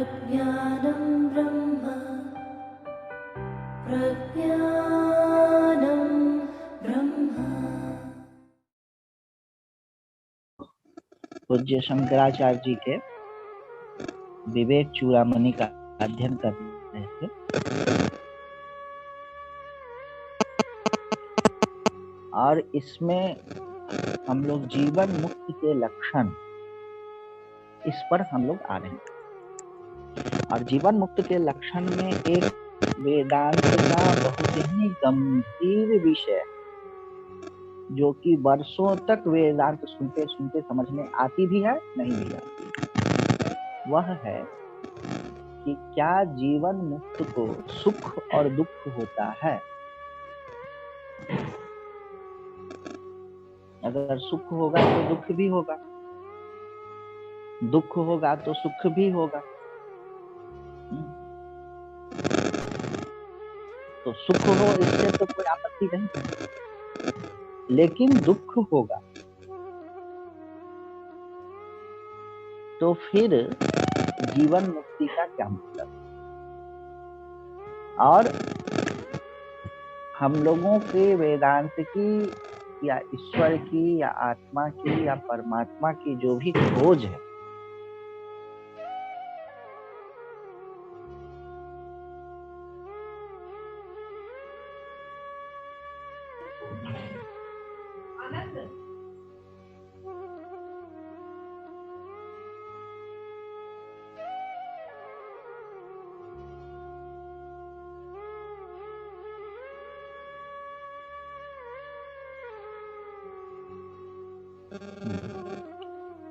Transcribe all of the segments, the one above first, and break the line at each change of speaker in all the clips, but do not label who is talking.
प्रज्ञानं ब्रह्म प्रज्ञानं ब्रह्म।
पूज्य शंकराचार्य जी के विवेक चूड़ामणि का अध्ययन कर रहे थे। और इसमें हम लोग जीवन मुक्ति के लक्षण, इस पर हम लोग आ रहे हैं। और जीवन मुक्त के लक्षण में एक वेदांत का बहुत ही गंभीर विषय, जो कि वर्षों तक वेदांत सुनते सुनते समझ में आती भी है, नहीं भी आती, वह है कि क्या जीवन मुक्त को सुख और दुख होता है। अगर सुख होगा तो दुख भी होगा, दुख होगा तो सुख भी होगा। तो सुख हो इससे तो कोई आपत्ति नहीं, लेकिन दुख होगा तो फिर जीवन मुक्ति का क्या मतलब। और हम लोगों के वेदांत की या ईश्वर की या आत्मा की या परमात्मा की जो भी खोज है,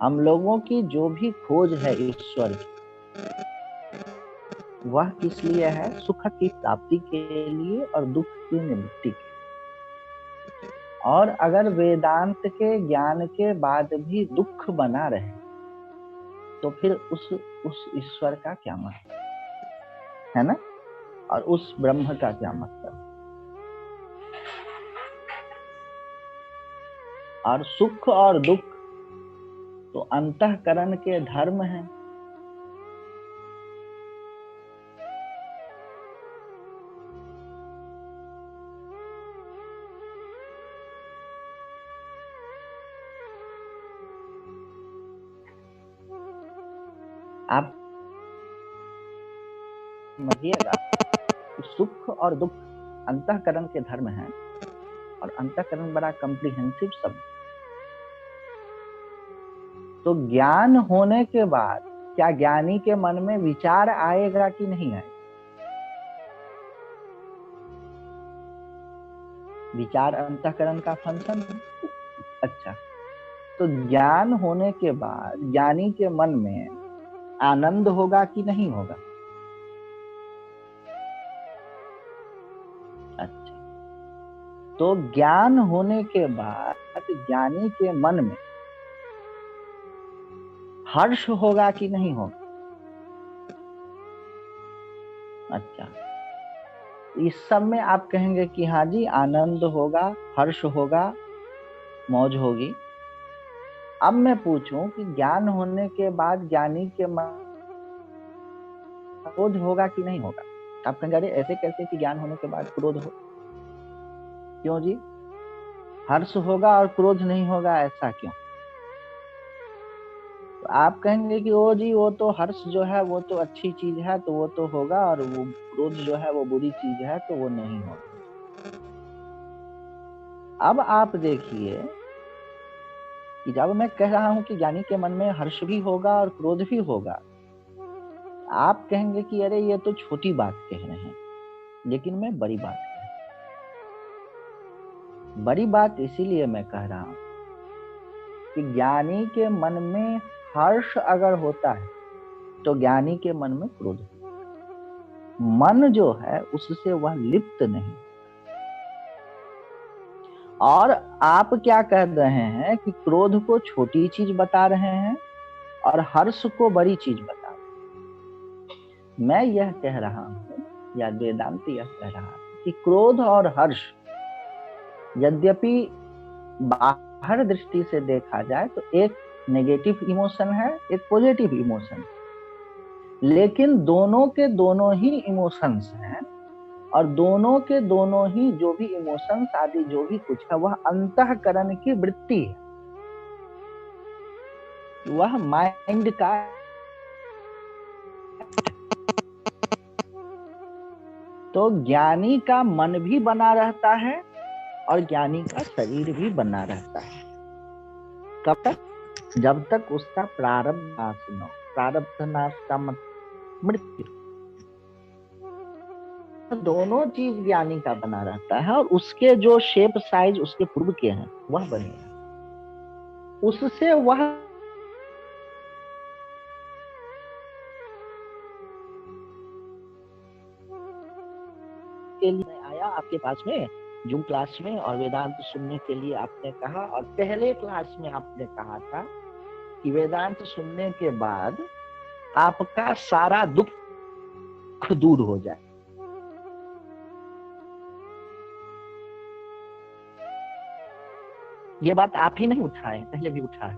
हम लोगों की जो भी खोज है ईश्वर की, वह किस लिए है? सुख की प्राप्ति के लिए और दुख की निवृत्ति के लिए। और अगर वेदांत के ज्ञान के बाद भी दुख बना रहे तो फिर उस ईश्वर का क्या मतलब है ना, और उस ब्रह्म का क्या मतलब। और सुख और दुख तो अंतःकरण के धर्म हैं। आप समझिएगा कि सुख और दुख अंतःकरण के धर्म हैं, और अंतःकरण बड़ा कॉम्प्रिहेंसिव शब्द। तो ज्ञान होने के बाद क्या ज्ञानी के मन में विचार आएगा कि नहीं आएगा? विचार अंतःकरण का फंक्शन है। अच्छा, तो ज्ञान होने के बाद ज्ञानी के मन में आनंद होगा कि नहीं होगा? अच्छा, तो ज्ञान होने के बाद ज्ञानी के मन में हर्ष होगा कि नहीं होगा? अच्छा, इस सब में आप कहेंगे कि हाँ जी आनंद होगा, हर्ष होगा, मौज होगी। अब मैं पूछूं कि ज्ञान होने के बाद ज्ञानी के मन क्रोध होगा कि नहीं होगा? आप कहेंगे अरे ऐसे कैसे कि ज्ञान होने के बाद क्रोध हो, क्यों जी? हर्ष होगा और क्रोध नहीं होगा, ऐसा क्यों? तो आप कहेंगे कि ओ जी वो तो हर्ष जो है वो तो अच्छी चीज है, तो वो तो होगा, और वो क्रोध जो है वो बुरी चीज है, तो वो नहीं होगा। अब आप देखिए कि जब मैं कह रहा हूं कि ज्ञानी के मन में हर्ष भी होगा और क्रोध भी होगा, आप कहेंगे कि अरे ये तो छोटी बात कह रहे हैं, लेकिन मैं बड़ी बात कह रहा हूं। बड़ी बात इसीलिए मैं कह रहा हूं कि ज्ञानी के मन में हर्ष अगर होता है तो ज्ञानी के मन में क्रोध होता है। मन जो है उससे वह लिप्त नहीं। और आप क्या कह रहे हैं कि क्रोध को छोटी चीज बता रहे हैं और हर्ष को बड़ी चीज बता रहे हैं। मैं यह कह रहा हूं, या वेदांत यह कह रहा है कि क्रोध और हर्ष यद्यपि बाहर दृष्टि से देखा जाए तो एक नेगेटिव इमोशन है, एक पॉजिटिव इमोशन है। लेकिन दोनों के दोनों ही इमोशंस हैं, और दोनों के दोनों ही जो भी इमोशंस आदि जो भी कुछ है वह अंतःकरण की वृत्ति है, वह माइंड का। तो ज्ञानी का मन भी बना रहता है और ज्ञानी का शरीर भी बना रहता है। कब तक? जब तक उसका प्रारब्ध नाश न हो। प्रारब्ध नाश का मतलब मृत्यु। दोनों चीज ज्ञानी का बना रहता है, और उसके जो शेप साइज उसके पूर्व के हैं वह बनेगा, उससे वह के लिए आया आपके पास में जूम क्लास में, और वेदांत सुनने के लिए आपने कहा, और पहले क्लास में आपने कहा था कि वेदांत सुनने के बाद आपका सारा दुख दूर हो जाए। ये बात आप ही नहीं उठाए, पहले भी उठाए।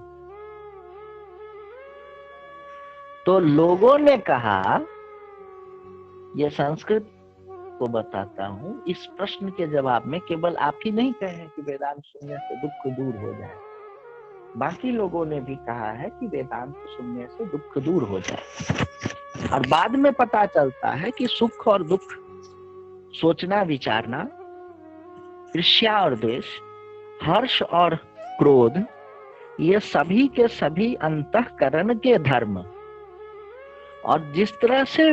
तो लोगों ने कहा, ये संस्कृत को बताता हूं, इस प्रश्न के जवाब में केवल आप ही नहीं कहे कि वेदांत सुनने से दुख दूर हो जाए, बाकी लोगों ने भी कहा है कि वेदांत सुनने से दुख दूर हो जाए। और बाद में पता चलता है कि सुख और दुख, सोचना विचारना, ईर्ष्या और द्वेष, हर्ष और क्रोध, ये सभी के सभी अंतःकरण के धर्म, और जिस तरह से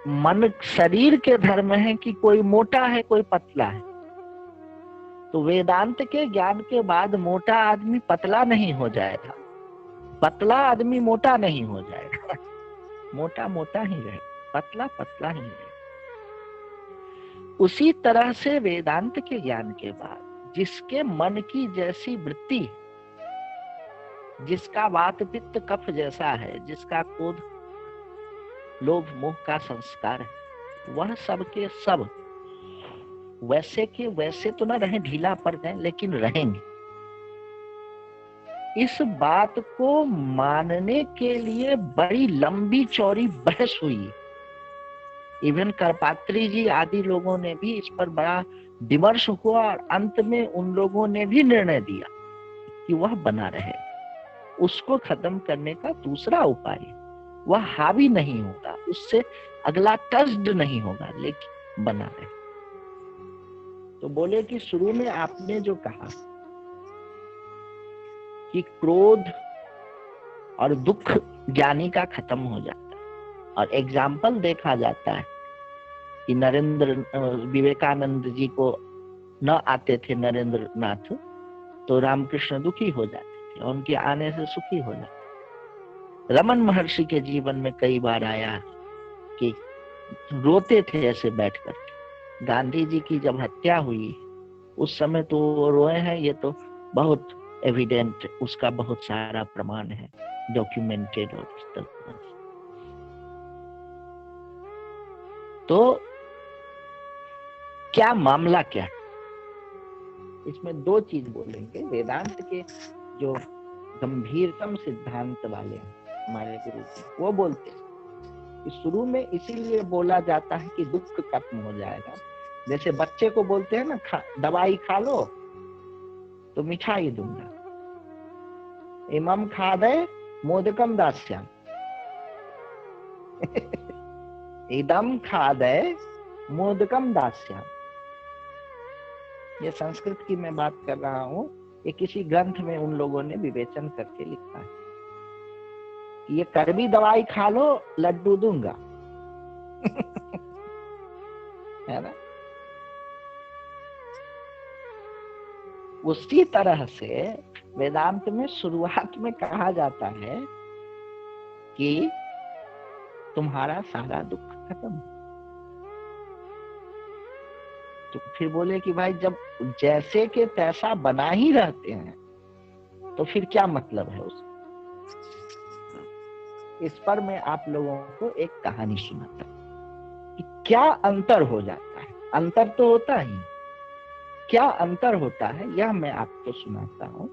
मन शरीर के धर्म है कि कोई मोटा है कोई पतला है, तो वेदांत के ज्ञान के बाद मोटा आदमी पतला नहीं हो जाएगा, पतला आदमी मोटा नहीं हो जाएगा, मोटा मोटा ही रहे, पतला पतला ही रहे। उसी तरह से वेदांत के ज्ञान के बाद जिसके मन की जैसी वृत्ति, जिसका वात पित्त कफ जैसा है, जिसका क्रोध लोभ मोह का संस्कार है, वह सब के सब वैसे के वैसे तो ना रहे, ढीला पड़ जाए, लेकिन रहेंगे। इस बात को मानने के लिए बड़ी लंबी चौड़ी बहस हुई। इवन करपात्री जी आदि लोगों ने भी इस पर बड़ा विमर्श हुआ, और अंत में उन लोगों ने भी निर्णय दिया कि वह बना रहे। उसको खत्म करने का दूसरा उपाय, वह हावी नहीं होगा, उससे अगला टच्ड नहीं होगा, लेकिन बना रहे। तो बोले कि शुरू में आपने जो कहा कि क्रोध और दुख ज्ञानी का खत्म हो जाता है, और एग्जाम्पल देखा जाता है कि विवेकानंद जी को न आते थे नरेंद्र नाथ, तो रामकृष्ण दुखी हो जाते थे, और उनके आने से सुखी हो जाते। रमन महर्षि के जीवन में कई बार आया कि रोते थे ऐसे बैठकर। गांधी जी की जब हत्या हुई उस समय तो वो रोए हैं, ये तो बहुत एविडेंट, उसका बहुत सारा प्रमाण है, डॉक्यूमेंटेड और इस तरह से। तो क्या मामला क्या है? इसमें दो चीज बोलेंगे। वेदांत के जो गंभीरतम सिद्धांत वाले हैं हमारे गुरु जी, वो बोलते हैं कि शुरू में इसीलिए बोला जाता है कि दुख खत्म हो जाएगा। जैसे बच्चे को बोलते हैं ना, दवाई खा लो तो मिठाई दूंगा, इमम खादे मोदकम दास्याम इदम खादे मोदकम दास्याम। ये संस्कृत की मैं बात कर रहा हूँ, ये किसी ग्रंथ में उन लोगों ने विवेचन करके लिखा है कि ये कड़वी दवाई खा लो, लड्डू दूंगा है ना। उसी तरह से वेदांत में शुरुआत में कहा जाता है कि तुम्हारा सारा दुख खत्म। तो फिर बोले कि भाई जब जैसे के तैसा बना ही रहते हैं तो फिर क्या मतलब है उसका। इस पर मैं आप लोगों को एक कहानी सुनाता हूं कि क्या अंतर हो जाता है। अंतर तो होता ही, क्या अंतर होता है यह मैं आपको सुनाता हूं।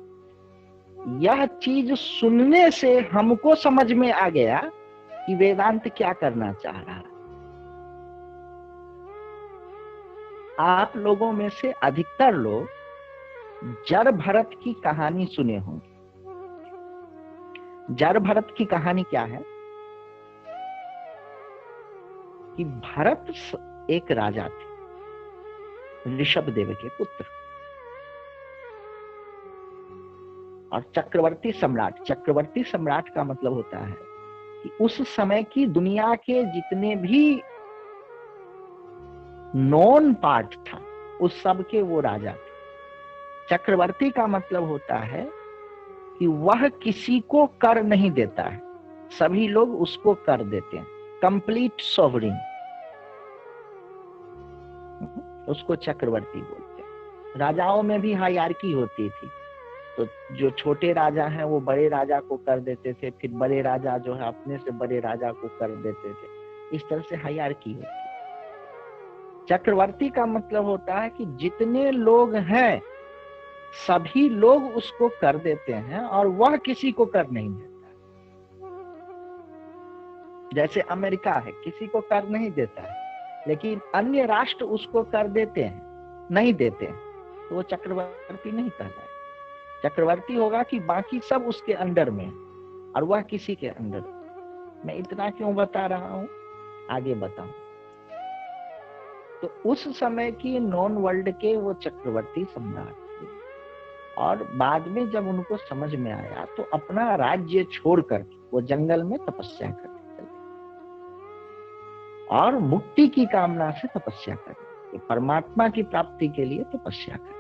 यह चीज सुनने से हमको समझ में आ गया कि वेदांत क्या करना चाह रहा है। आप लोगों में से अधिकतर लोग जड़ भरत की कहानी सुने होंगे। जड़ भरत की कहानी क्या है कि भरत एक राजा थे, ऋषभ देव के पुत्र, और चक्रवर्ती सम्राट। चक्रवर्ती सम्राट का मतलब होता है कि उस समय की दुनिया के जितने भी नॉन पार्ट था उस सब के वो राजा थे। चक्रवर्ती का मतलब होता है कि वह किसी को कर नहीं देता है, सभी लोग उसको कर देते हैं, कंप्लीट सॉवरिन, उसको चक्रवर्ती बोलते हैं। राजाओं में भी हायरार्की होती थी, तो जो छोटे राजा हैं वो बड़े राजा को कर देते थे, फिर बड़े राजा जो है अपने से बड़े राजा को कर देते थे, इस तरह से हायरार्की होती है। चक्रवर्ती का मतलब होता है कि जितने लोग हैं सभी लोग उसको कर देते हैं और वह किसी को कर नहीं देता। जैसे अमेरिका है, किसी को कर नहीं देता है, लेकिन अन्य राष्ट्र उसको कर देते हैं, नहीं देते हैं, तो वो चक्रवर्ती नहीं कहलाता है। चक्रवर्ती होगा कि बाकी सब उसके अंडर में और वह किसी के अंडर। मैं इतना क्यों बता रहा हूं, आगे बताऊं। तो उस समय की नॉन वर्ल्ड के वो चक्रवर्ती सम्राट थे, और बाद में जब उनको समझ में आया तो अपना राज्य छोड़कर वो जंगल में तपस्या करने चले, और मुक्ति की कामना से तपस्या करने, परमात्मा की प्राप्ति के लिए तपस्या करने,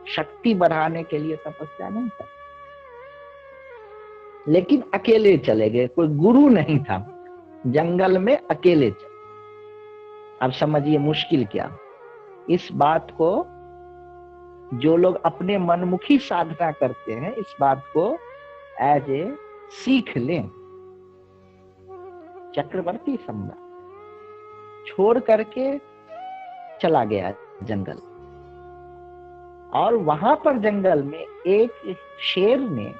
शक्ति बढ़ाने के लिए तपस्या नहीं करते। लेकिन अकेले चले गए, कोई गुरु नहीं था, जंगल में अकेले चले। अब समझिए मुश्किल क्या। इस बात को जो लोग अपने मनमुखी साधना करते हैं, इस बात को एज ए सीख लें। चक्रवर्ती सम्राट छोड़ करके चला गया जंगल, और वहां पर जंगल में एक शेर ने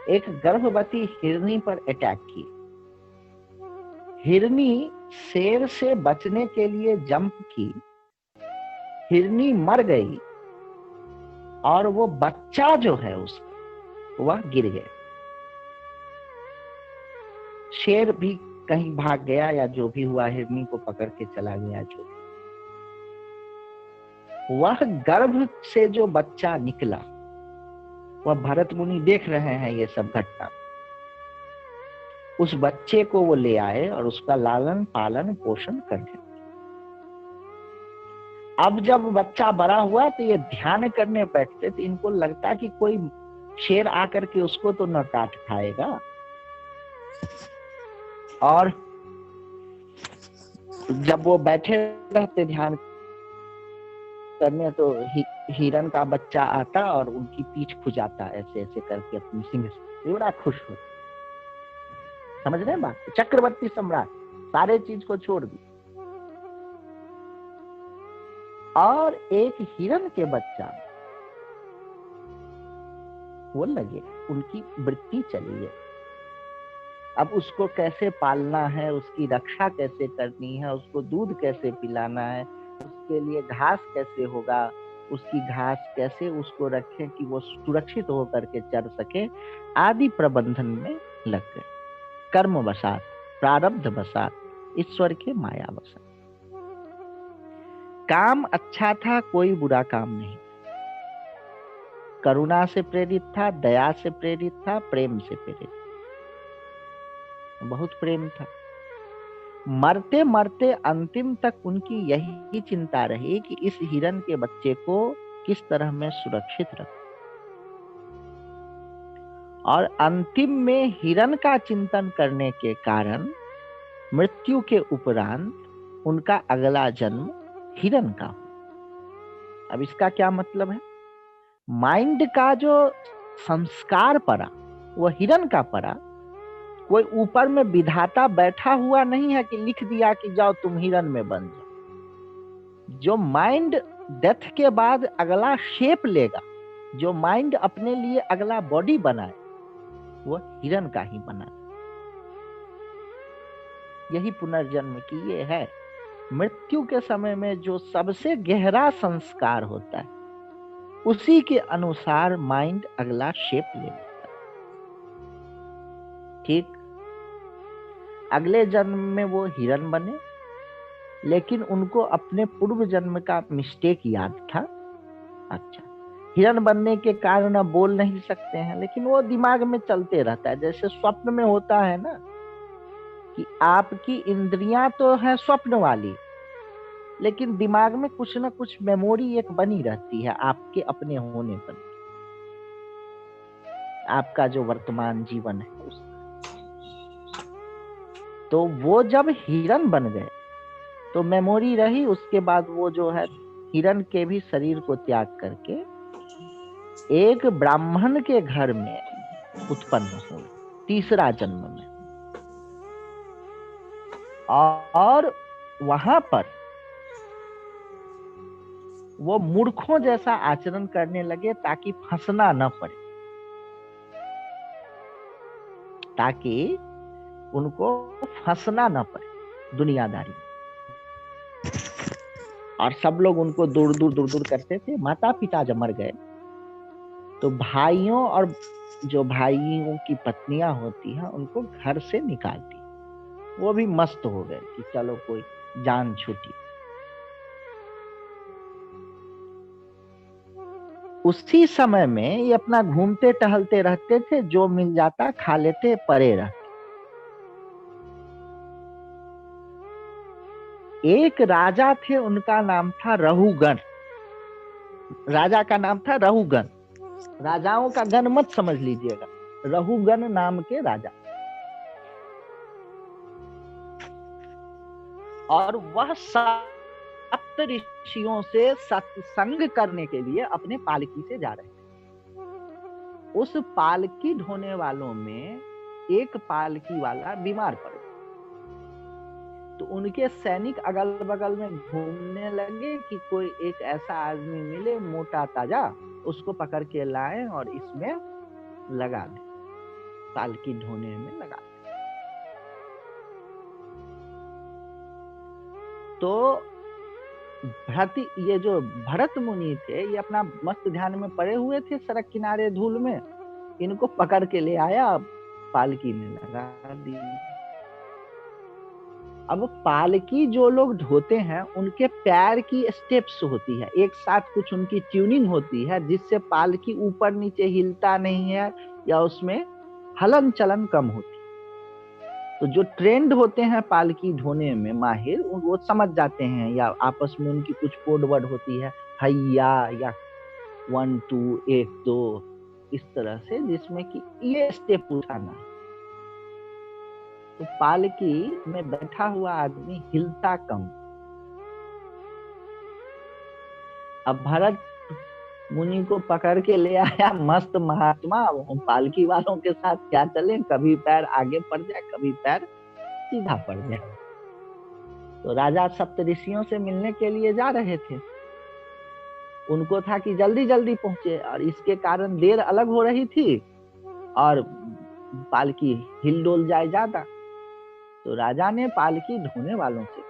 एक गर्भवती हिरनी पर अटैक किया। हिरनी शेर से बचने के लिए जंप की, हिरनी मर गई, और वो बच्चा जो है उसका वह गिर गया। शेर भी कहीं भाग गया या जो भी हुआ, हिरनी को पकड़ के चला गया। जो वह गर्भ से जो बच्चा निकला, वह भरत मुनि देख रहे हैं ये सब घटना। उस बच्चे को वो ले आए और उसका लालन पालन पोषण करने। अब जब बच्चा बड़ा हुआ तो ये ध्यान करने बैठते, तो इनको लगता कि कोई शेर आकर के उसको तो न काट खाएगा। और जब वो बैठे रहते ध्यान करने, तो हिरन का बच्चा आता और उनकी पीठ खुजाता ऐसे ऐसे करके अपनी सिंह से, बड़ा खुश होता। समझ रहे हैं बात? चक्रवर्ती सम्राट सारे चीज को छोड़ दी, और एक हिरन के बच्चा वो लगे, उनकी वृत्ति चली है। अब उसको कैसे पालना है, उसकी रक्षा कैसे करनी है, उसको दूध कैसे पिलाना है, उसके लिए घास कैसे होगा, उसकी घास कैसे उसको रखें कि वो सुरक्षित होकर के चर सके, आदि प्रबंधन में लग गए। कर्म वसात, प्रारब्ध वसात, ईश्वर के माया वसात। काम अच्छा था, कोई बुरा काम नहीं, करुणा से प्रेरित था, दया से प्रेरित था, प्रेम से प्रेरित, बहुत प्रेम था। मरते मरते अंतिम तक उनकी यही चिंता रही कि इस हिरन के बच्चे को किस तरह में सुरक्षित रखें। और अंतिम में हिरन का चिंतन करने के कारण मृत्यु के उपरांत उनका अगला जन्म हिरन का हो। अब इसका क्या मतलब है? माइंड का जो संस्कार पड़ा वो हिरन का पड़ा, कोई ऊपर में विधाता बैठा हुआ नहीं है कि लिख दिया कि जाओ तुम हिरन में बन जाओ। जो माइंड डेथ के बाद अगला शेप लेगा, जो माइंड अपने लिए अगला बॉडी बनाए, वो हिरन का ही बना। यही पुनर्जन्म की ये है। मृत्यु के समय में जो सबसे गहरा संस्कार होता है उसी के अनुसार माइंड अगला शेप ले लेता है। ठीक, अगले जन्म में वो हिरण बने, लेकिन उनको अपने पूर्व जन्म का मिस्टेक याद था। अच्छा, हिरण बनने के कारण अब बोल नहीं सकते हैं, लेकिन वो दिमाग में चलते रहता है। जैसे स्वप्न में होता है ना कि आपकी इंद्रियां तो है स्वप्न वाली, लेकिन दिमाग में कुछ ना कुछ मेमोरी एक बनी रहती है आपके अपने होने पर, आपका जो वर्तमान जीवन है उसका। तो वो जब हिरण बन गए तो मेमोरी रही, उसके बाद वो जो है हिरण के भी शरीर को त्याग करके एक ब्राह्मण के घर में उत्पन्न हुए तीसरा जन्म में। और वहां पर वो मूर्खों जैसा आचरण करने लगे ताकि फंसना न पड़े, ताकि उनको फंसना न पड़े दुनियादारी में। और सब लोग उनको दूर दूर दूर दूर करते थे। माता पिता जब मर गए तो भाइयों और जो भाइयों की पत्नियां होती हैं उनको घर से निकाल दी। वो भी मस्त हो गए कि चलो कोई जान छूटी। उसी समय में ये अपना घूमते टहलते रहते थे, जो मिल जाता खा लेते, पड़े रहते। एक राजा थे, उनका नाम था रहुगण। राजा का नाम था रहुगण। राजाओं का गण मत समझ लीजिएगा, रहुगण नाम के राजा। और वह सप्त ऋषियों से सत्संग करने के लिए अपने पालकी से जा रहे थे। उस पालकी ढोने वालों में एक पालकी वाला बीमार पड़ गया, तो उनके सैनिक अगल बगल में घूमने लगे कि कोई एक ऐसा आदमी मिले मोटा ताजा, उसको पकड़ के लाएं और इसमें लगा दें, पालकी ढोने में लगा दें। तो ये जो भरत मुनि थे, ये अपना मस्त ध्यान में पड़े हुए थे सड़क किनारे धूल में। इनको पकड़ के ले आया, पालकी में लगा दी। अब पालकी जो लोग ढोते हैं उनके पैर की स्टेप्स होती है, एक साथ कुछ उनकी ट्यूनिंग होती है, जिससे पालकी ऊपर नीचे हिलता नहीं है या उसमें हलन चलन कम होती है। तो जो ट्रेंड होते हैं पालकी ढोने में माहिर, वो समझ जाते हैं, या आपस में उनकी कुछ कोड वर्ड होती है, हैया या 1 2 1 2 इस तरह से, जिसमें कि ये स्टेप उठाना है। तो पालकी में बैठा हुआ आदमी हिलता कम। अब भरत मुनि को पकड़ के ले आया मस्त महात्मा, हम पालकी वालों के साथ क्या चलें, कभी पैर आगे पड़ जाए, कभी पैर सीधा पड़ जाए। तो राजा सप्तऋषियों से मिलने के लिए जा रहे थे। उनको था कि जल्दी जल्दी पहुंचे, और इसके कारण देर अलग हो रही थी और पालकी हिल डोल जाए ज्यादा। तो राजा ने पालकी ढोने वालों से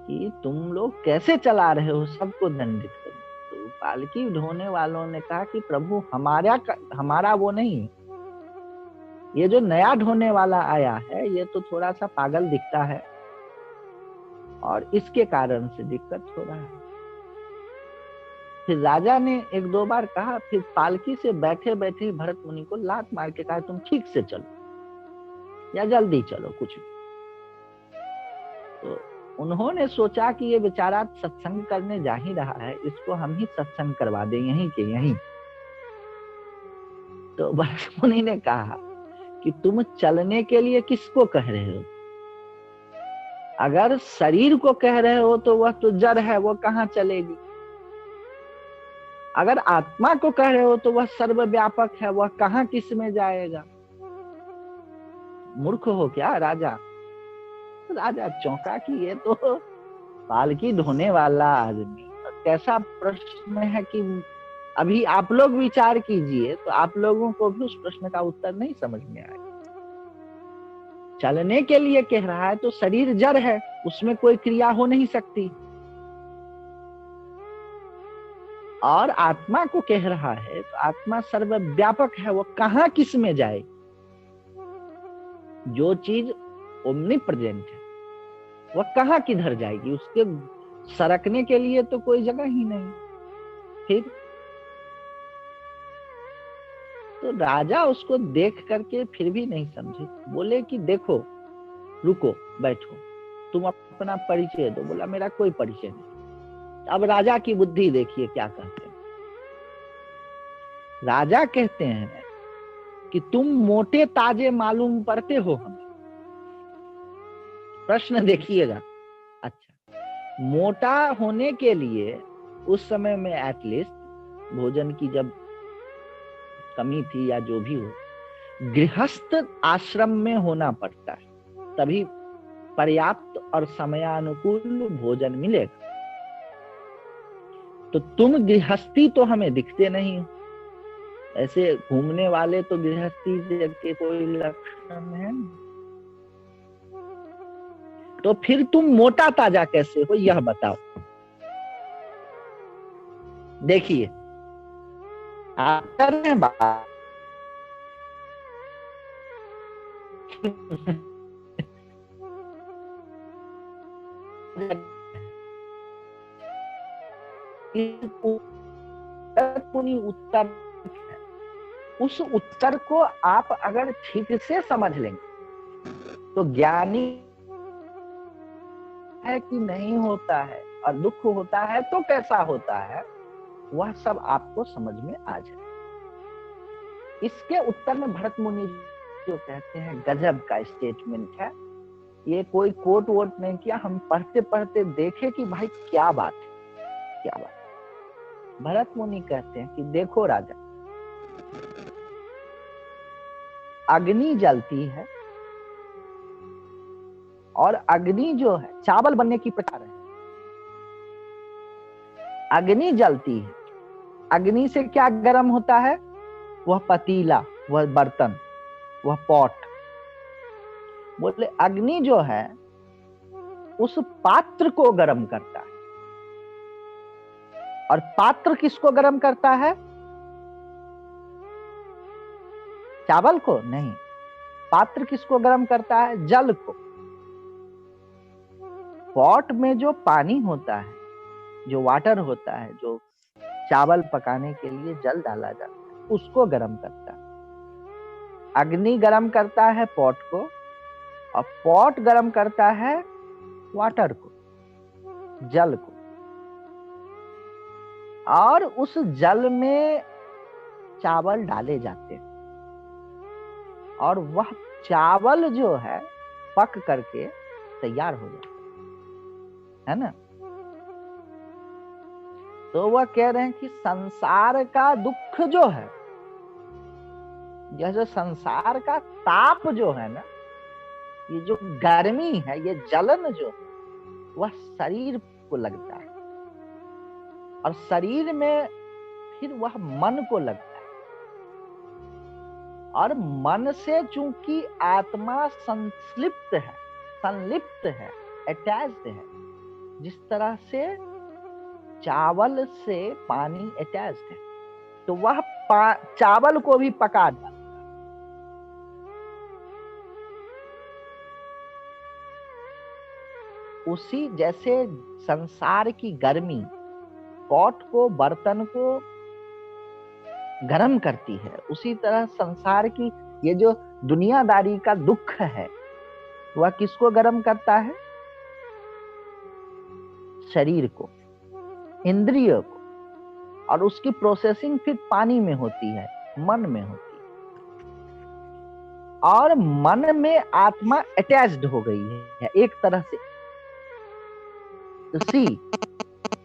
कि तुम लोग कैसे चला रहे हो, सबको दंडित करो। तो पालकी ढोने वालों ने कहा कि प्रभु हमारा वो नहीं, ये जो नया ढोने वाला आया है ये तो थोड़ा सा पागल दिखता है और इसके कारण से दिक्कत हो रहा है। फिर राजा ने 1-2 बार कहा, फिर पालकी से बैठे बैठे भरत मुनि को लात मार के कहा, तुम ठीक से चलो या जल्दी चलो कुछ भी। तो उन्होंने सोचा कि ये बेचारा सत्संग करने जा ही रहा है, इसको हम ही सत्संग करवा दें यहीं के यहीं। तो भरत मुनि ने कहा कि तुम चलने के लिए किसको कह रहे हो? अगर शरीर को कह रहे हो तो वह तो जड़ है, वो कहाँ चलेगी। अगर आत्मा को कह रहे हो तो वह सर्वव्यापक है, वह कहाँ किस में जाएगा। मूर्ख हो क्या राजा? राजा चौंका कि ये तो पालकी ढोने वाला आदमी, कैसा प्रश्न है कि अभी आप लोग विचार कीजिए तो आप लोगों को भी उस प्रश्न का उत्तर नहीं समझ में आएगा। चलने के लिए कह रहा है तो शरीर जड़ है, उसमें कोई क्रिया हो नहीं सकती। और आत्मा को कह रहा है तो आत्मा सर्वव्यापक है, वो कहाँ किस में जाए। जो चीज ओमनी प्रेजेंट है वह कहाँ किधर जाएगी, उसके सरकने के लिए तो कोई जगह ही नहीं। फिर तो राजा उसको देख करके फिर भी नहीं समझे, बोले कि देखो, रुको, बैठो, तुम अपना परिचय दो। बोला मेरा कोई परिचय नहीं। अब राजा की बुद्धि देखिए क्या कहते हैं। राजा कहते हैं कि तुम मोटे ताजे मालूम पड़ते हो हमें। प्रश्न देखिएगा। अच्छा, मोटा होने के लिए उस समय में एटलीस्ट भोजन की जब कमी थी या जो भी हो, गृहस्थ आश्रम में होना पड़ता है, तभी पर्याप्त और समयानुकूल भोजन मिलेगा। तो तुम गृहस्थी तो हमें दिखते नहीं हो, ऐसे घूमने वाले तो गृहस्थी के कोई लक्षण है नहीं। तो फिर तुम मोटा ताजा कैसे हो, यह बताओ। देखिए, आप कर रहे हैं बात उत्तर, उस उत्तर को आप अगर ठीक से समझ लेंगे तो ज्ञानी है कि नहीं होता है और दुख होता है तो कैसा होता है, वह सब आपको समझ में आ जाए। इसके उत्तर में भरत मुनि जो कहते हैं गजब का स्टेटमेंट है। ये कोई कोट वोट नहीं किया, हम पढ़ते पढ़ते देखे कि भाई क्या बात है, क्या बात है। भरत मुनि कहते हैं कि देखो राजा, अग्नि जलती है और अग्नि जो है चावल बनने की प्रकार है। अग्नि जलती है, अग्नि से क्या गर्म होता है, वह पतीला, वह बर्तन, वह पॉट। बोले अग्नि जो है उस पात्र को गर्म करता है। और पात्र किसको गर्म करता है, चावल को नहीं। पात्र किसको गर्म करता है, जल को। पॉट में जो पानी होता है, जो वाटर होता है, जो चावल पकाने के लिए जल डाला जाता है, उसको गर्म करता है। अग्नि गर्म करता है पॉट को, और पॉट गर्म करता है वाटर को, जल को। और उस जल में चावल डाले जाते हैं और वह चावल जो है पक करके तैयार हो जाता है ना। तो वह कह रहे हैं कि संसार का दुख जो है, यह जो संसार का ताप जो है ना, ये जो गर्मी है, ये जलन जो है, वह शरीर को लगता है और शरीर में फिर वह मन को लगता है। और मन से चूंकि आत्मा संलिप्त है, अटैच्ड है, जिस तरह से चावल से पानी अटैच्ड है, तो वह चावल को भी पका डालता है। उसी जैसे संसार की गर्मी पॉट को, बर्तन को गर्म करती है, उसी तरह संसार की ये जो दुनियादारी का दुख है, वह किसको गर्म करता है, शरीर को, इंद्रियों को। और उसकी प्रोसेसिंग फिर पानी में होती है, मन में होती है। और मन में आत्मा अटैच्ड हो गई है एक तरह से। सी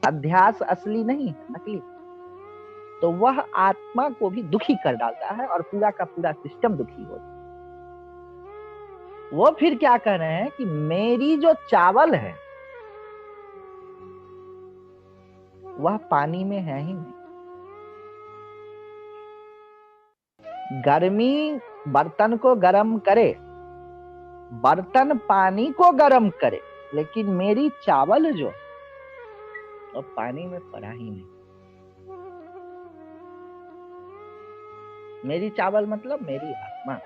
अध्यास असली नहीं है, नकली। तो वह आत्मा को भी दुखी कर डालता है और पूरा का पूरा सिस्टम दुखी होता है। वो फिर क्या कह रहे हैं कि मेरी जो चावल है वह पानी में है ही नहीं। गर्मी बर्तन को गर्म करे बर्तन पानी को गर्म करे, लेकिन मेरी चावल जो और पानी में पड़ा ही नहीं। मेरी चावल मतलब मेरी आत्मा,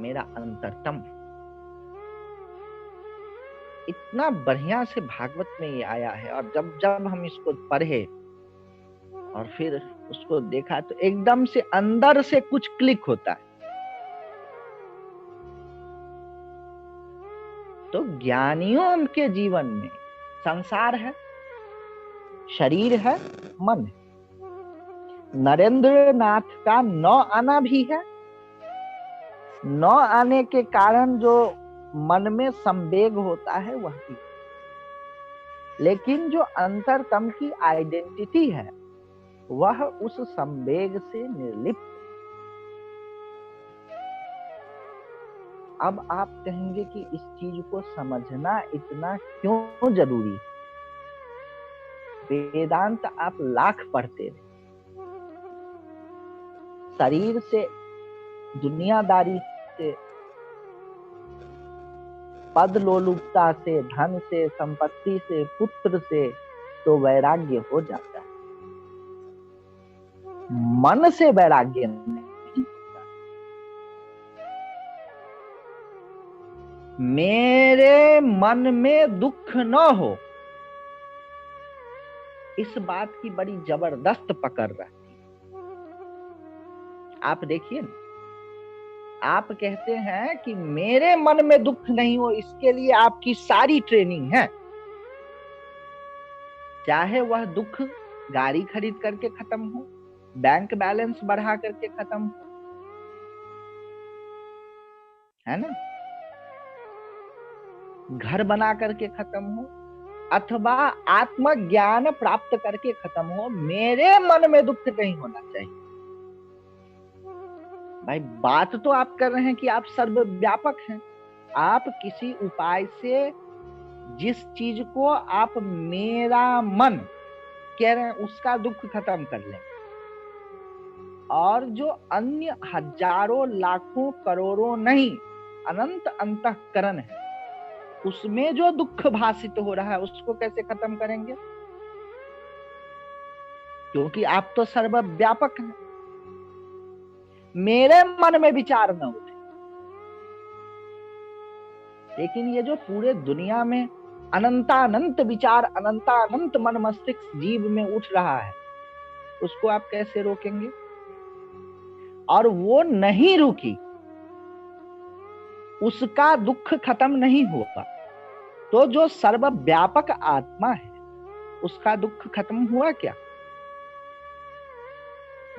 मेरा अंतरतम। इतना बढ़िया से भागवत में ये आया है, और जब जब हम इसको पढ़े और फिर उसको देखा तो एकदम से अंदर से कुछ क्लिक होता है। तो ज्ञानियों के जीवन में संसार है, शरीर है, मन है। नरेंद्र नाथ का 9 आना भी है। 9 आने के कारण जो मन में संवेग होता है वह भी, लेकिन जो अंतरतम की आइडेंटिटी है वह उस संवेग से निर्लिप्त। अब आप कहेंगे कि इस चीज को समझना इतना क्यों जरूरी है? वेदांत आप लाख पढ़ते रहे, शरीर से, दुनियादारी से, पद लोलुपता से, धन से, संपत्ति से, पुत्र से तो वैराग्य हो जाता है। मन से वैराग्य नहीं होता। मेरे मन में दुख न हो, इस बात की बड़ी जबरदस्त पकड़ रहती है। आप देखिए ना, आप कहते हैं कि मेरे मन में दुख नहीं हो, इसके लिए आपकी सारी ट्रेनिंग है। चाहे वह दुख गाड़ी खरीद करके खत्म हो, बैंक बैलेंस बढ़ा करके खत्म हो, है ना, घर बना करके खत्म हो, अथवा आत्मज्ञान प्राप्त करके खत्म हो, मेरे मन में दुख नहीं होना चाहिए। भाई बात तो आप कर रहे हैं कि आप सर्वव्यापक हैं। आप किसी उपाय से जिस चीज को आप मेरा मन कह रहे हैं उसका दुख खत्म कर लें, और जो अन्य हजारों लाखों करोड़ों नहीं अनंत अंतःकरण है उसमें जो दुख भासित हो रहा है उसको कैसे खत्म करेंगे? क्योंकि आप तो सर्वव्यापक हैं। मेरे मन में विचार न उठे, लेकिन ये जो पूरे दुनिया में अनंतानंत विचार, अनंतानंत मन मस्तिष्क जीव में उठ रहा है, उसको आप कैसे रोकेंगे? और वो नहीं रुकी, उसका दुख खत्म नहीं हुआ, तो जो सर्वव्यापक आत्मा है उसका दुख खत्म हुआ क्या?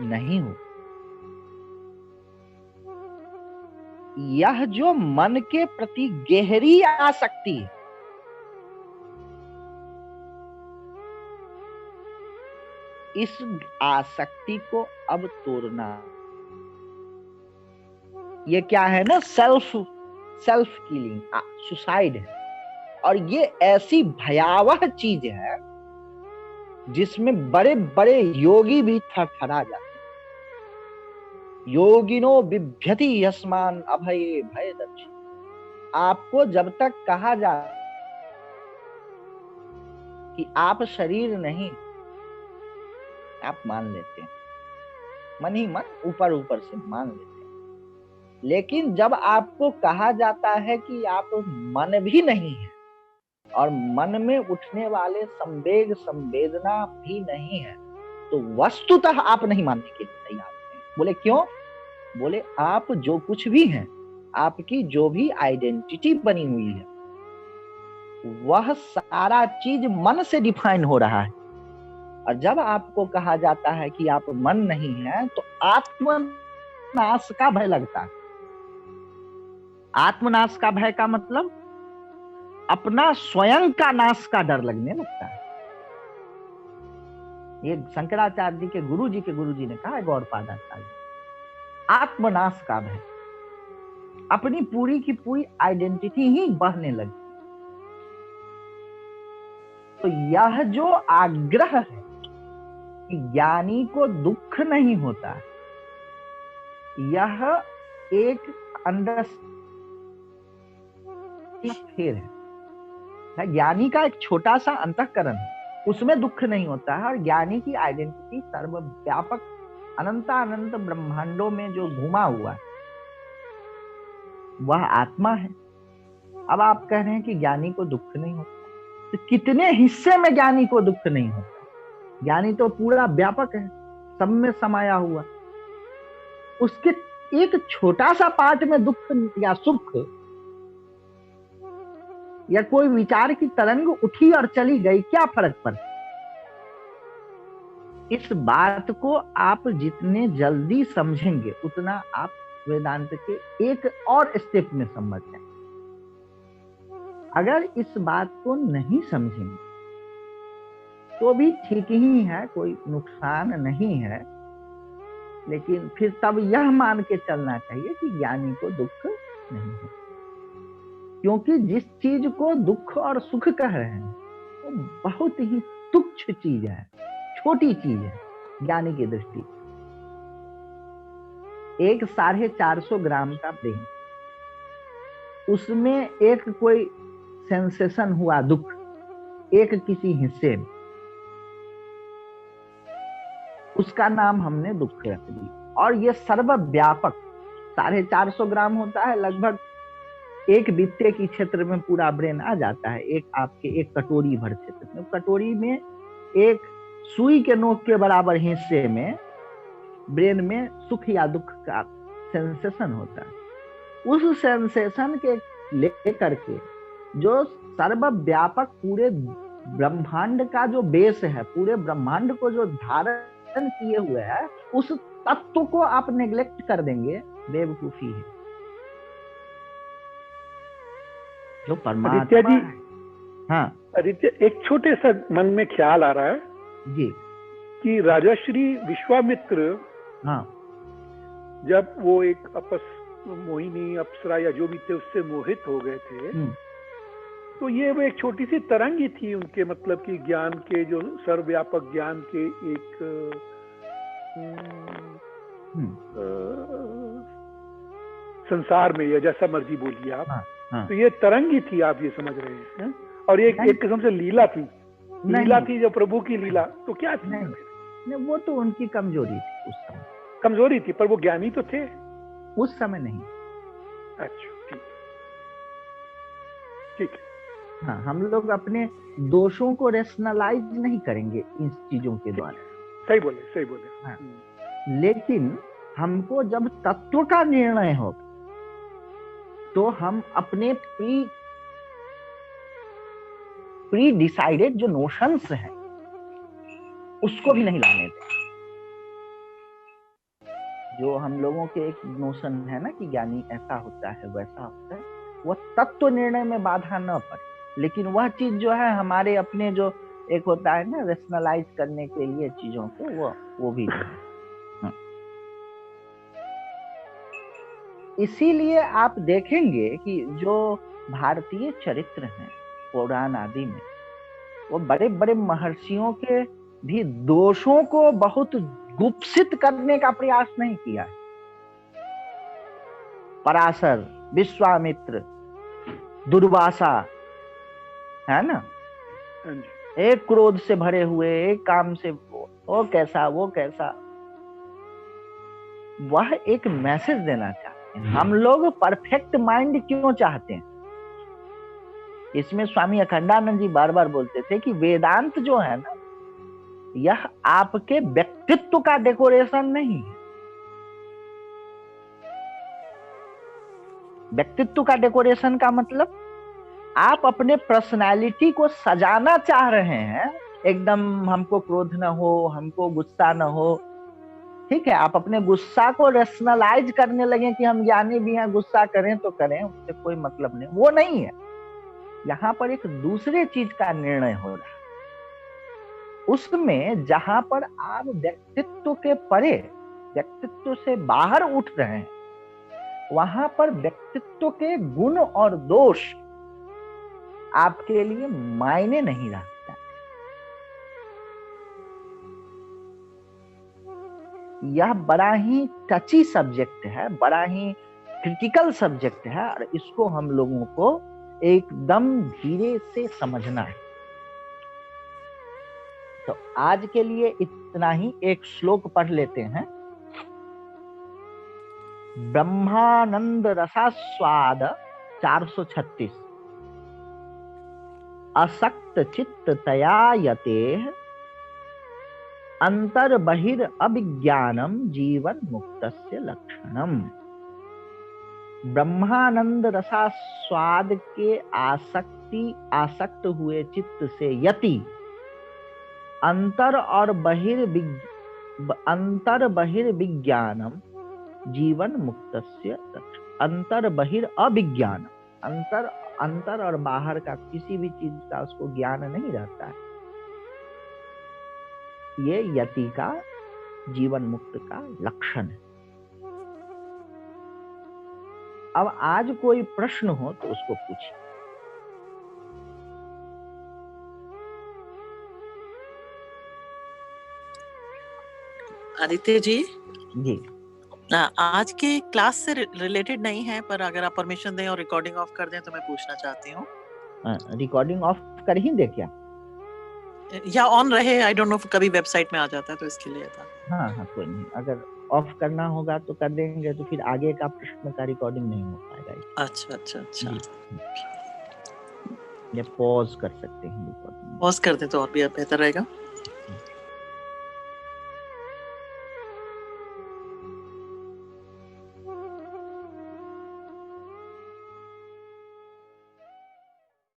नहीं हुआ। यह जो मन के प्रति गहरी आसक्ति है, इस आसक्ति को अब तोड़ना, ये क्या है ना, सेल्फ किलिंग, सुसाइड है। और ये ऐसी भयावह चीज है जिसमें बड़े बड़े योगी भी थरथरा जाते हैं। योगिनो बिभ्यति यस्मान अभये भय दर्शी। आपको जब तक कहा जाए कि आप शरीर नहीं, आप मान लेते हैं, मन ही मन ऊपर ऊपर से मान लेते हैं। लेकिन जब आपको कहा जाता है कि आप मन भी नहीं है और मन में उठने वाले संवेग संवेदना भी नहीं है, तो वस्तुतः आप नहीं मानने के लिए तैयार हैं। बोले क्यों? बोले आप जो कुछ भी हैं, आपकी जो भी आइडेंटिटी बनी हुई है, वह सारा चीज मन से डिफाइन हो रहा है। और जब आपको कहा जाता है कि आप मन नहीं है, तो आत्मनाश का भय लगता है। आत्मनाश का भय का मतलब अपना स्वयं का नाश का डर लगने लगता है। ये शंकराचार्य जी के गुरु जी ने कहा है, गौड़पादाचार्य, आत्मनाश का भय, अपनी पूरी की पूरी आइडेंटिटी ही बहने लगी। तो यह जो आग्रह है कि ज्ञानी को दुख नहीं होता, यह एक स्थिर है। ज्ञानी का एक छोटा सा अंतःकरण है, उसमें दुख नहीं होता है। और ज्ञानी की आइडेंटिटी सर्वव्यापक अनंत अनंत ब्रह्मांडों में जो घुमा हुआ है वह आत्मा है। अब आप कह रहे हैं कि ज्ञानी को दुख नहीं होता, तो कितने हिस्से में ज्ञानी को दुख नहीं होता? ज्ञानी तो पूरा व्यापक है, सब में समाया हुआ। उसके एक छोटा सा पार्ट में दुख या सुख या कोई विचार की तरंग उठी और चली गई, क्या फर्क पड़ता? इस बात को आप जितने जल्दी समझेंगे उतना आप वेदांत के एक और स्टेप में समझ जाएंगे। अगर इस बात को नहीं समझेंगे तो भी ठीक ही है, कोई नुकसान नहीं है, लेकिन फिर तब यह मान के चलना चाहिए कि ज्ञानी को दुख नहीं है। क्योंकि जिस चीज को दुख और सुख कह रहे हैं वो बहुत ही तुच्छ चीज है, छोटी चीज है ज्ञानी की दृष्टि। एक 450 ग्राम का ब्रेन, उसमें एक कोई सेंसेशन हुआ दुख एक किसी हिस्से में, उसका नाम हमने दुख रख दिया। और ये सर्वव्यापक 450 ग्राम होता है, लगभग एक बित्ते की क्षेत्र में पूरा ब्रेन आ जाता है, एक आपके एक कटोरी भर क्षेत्र में। कटोरी में एक सुई के नोक के बराबर हिस्से में ब्रेन में सुख या दुख का सेंसेशन होता है। उस सेंसेशन के लेकर के जो सर्वव्यापक पूरे ब्रह्मांड का जो बेस है, पूरे ब्रह्मांड को जो धारण किए हुए है, उस तत्व को आप नेग्लेक्ट कर देंगे, बेवकूफी है। जो परमात्मा है। हाँ
आदित्य, एक छोटे सा मन में ख्याल आ रहा है
जी
कि राजाश्री विश्वामित्र,
हाँ,
जब वो एक मोहिनी अप्सरा या जो भी थे उससे मोहित हो गए थे, तो ये वो एक छोटी सी तरंग ही थी उनके, मतलब कि ज्ञान के, जो सर्वव्यापक ज्ञान के एक संसार में, या जैसा मर्जी बोलिए आप।
हाँ।
तो ये तरंग ही थी, आप ये समझ रहे हैं। और एक किस्म से लीला थी, लीला थी जो प्रभु की लीला। तो क्या थी?
नहीं, वो तो उनकी कमजोरी थी उस समय।
कमजोरी थी, पर वो ज्ञानी तो थे
उस समय नहीं।
अच्छा, ठीक है।
हाँ, हम लोग अपने दोषों को रेशनलाइज नहीं करेंगे इन चीजों के द्वारा।
सही बोले।
हाँ। लेकिन हमको जब तत्व का निर्णय हो तो हम अपने प्री डिसाइडेड जो नोशंस हैं उसको भी नहीं लाने दें। जो हम लोगों के एक नोशन है ना कि ज्ञानी ऐसा होता है वैसा होता है, वो तत्व निर्णय में बाधा न पड़े। लेकिन वह चीज जो है हमारे अपने जो एक होता है ना रेशनलाइज करने के लिए चीजों को, वो भी इसीलिए आप देखेंगे कि जो भारतीय चरित्र हैं पुराण आदि में, वो बड़े बड़े महर्षियों के भी दोषों को बहुत गुप्सित करने का प्रयास नहीं किया। पराशर, विश्वामित्र, दुर्वासा, है ना, एक क्रोध से भरे हुए, एक काम से वो कैसा वो कैसा। वह एक मैसेज देना चाहते हैं। हम लोग परफेक्ट माइंड क्यों चाहते हैं? इसमें स्वामी अखंडानंद जी बार बार बोलते थे कि वेदांत जो है ना, यह आपके व्यक्तित्व का डेकोरेशन नहीं है। व्यक्तित्व का डेकोरेशन का मतलब आप अपने पर्सनालिटी को सजाना चाह रहे हैं, एकदम हमको क्रोध न हो, हमको गुस्सा न हो, ठीक है। आप अपने गुस्सा को रेशनलाइज करने लगे कि हम ज्ञानी भी हैं, गुस्सा करें तो करें, उससे कोई मतलब नहीं। वो नहीं है। यहाँ पर एक दूसरे चीज का निर्णय हो रहा है। उसमें जहां पर आप व्यक्तित्व के परे, व्यक्तित्व से बाहर उठ रहे हैं, वहां पर व्यक्तित्व के गुण और दोष आपके लिए मायने नहीं रखता। यह बड़ा ही टची सब्जेक्ट है, बड़ा ही क्रिटिकल सब्जेक्ट है, और इसको हम लोगों को एकदम धीरे से समझना है। तो आज के लिए इतना ही। एक श्लोक पढ़ लेते हैं। ब्रह्मानंद रसास्वाद 436। असक्त चित्त तया यतेः अंतर बहिर अभिज्ञानम जीवन मुक्तस्य लक्षणम। ब्रह्मानंद रसास्वाद के आसक्त हुए चित्त से यति अंतर बहिर विज्ञानम जीवन मुक्तस्य लक्षणम। अंतर बहिर अभिज्ञान, अंतर और बाहर का किसी भी चीज का उसको ज्ञान नहीं रहता है। ये यति का, जीवन मुक्त का लक्षण है। अब आज कोई प्रश्न हो तो उसको पूछिए।
आदित्य जी,
जी
आज के क्लास से रिलेटेड नहीं है, पर अगर आप परमिशन दें और रिकॉर्डिंग ऑफ कर दें तो मैं पूछना चाहती हूँ।
रिकॉर्डिंग ऑफ कर ही दे क्या,
या ऑन रहे, आई डोंट नो, कभी वेबसाइट में आ जाता है तो इसके लिए था।
हाँ कोई नहीं, अगर ऑफ करना होगा तो कर देंगे, तो फिर आगे का प्रश्न का रिकॉर्डिंग नहीं हो पाएगा।
अच्छा।
ये पॉज कर सकते हैं, रिकॉर्डिंग
पॉज कर दें तो और भी बेहतर रहेगा।